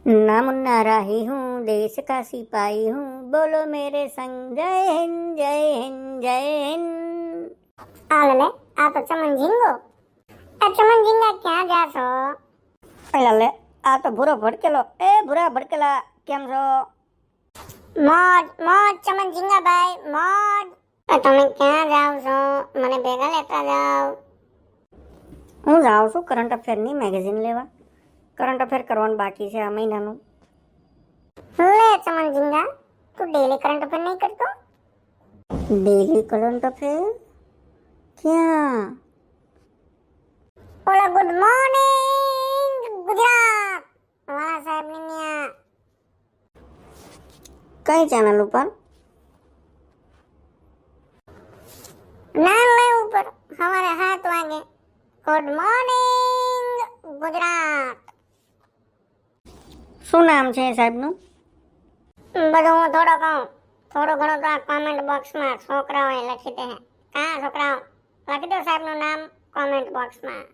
ना मुन्ना राही हूँ, देश का सिपाही हूँ, बोलो मेरे संग जय हिंद जय हिंद जय हिंद। આલે આ તો ચમન ઝીંગો. આ ચમન ઝીંગા ક્યાં જાશો? પેલા લે આ તો ભૂરો ભડકેલો. એ ભૂરા ભડકેલા કેમ છો? મોજ મોજ ચમન ઝીંગા ભાઈ મોજ. તમે ક્યાં જાવ છો? મને ભેગા લેતા જાવ. હું જાઉં છું કરંટ અફેરની મેગેઝિન લેવા. કરંટ અફેર કરવાનું બાકી છે આ મહિનાનું. લે ચમન ઝીંગા, તું ડેલી કરંટ અફેર નહીં કરતો? ડેલી કરંટ અફેર ક્યાં? ઓલા ગુડ મોર્નિંગ ગુજરાત વાળા સાહેબ ની ન્યા. કઈ ચેનલ ઉપર? નામ લે ઉપર સવારે 7 વાગે ગુડ મોર્નિંગ ગુજરાત. શું નામ છે સાહેબનું? બધું હું થોડો કહું, થોડું ઘણું તો આ કોમેન્ટ બોક્સમાં છોકરાઓએ લખી દે. હા છોકરાઓ લખી દો સાહેબનું નામ કોમેન્ટ બોક્સમાં.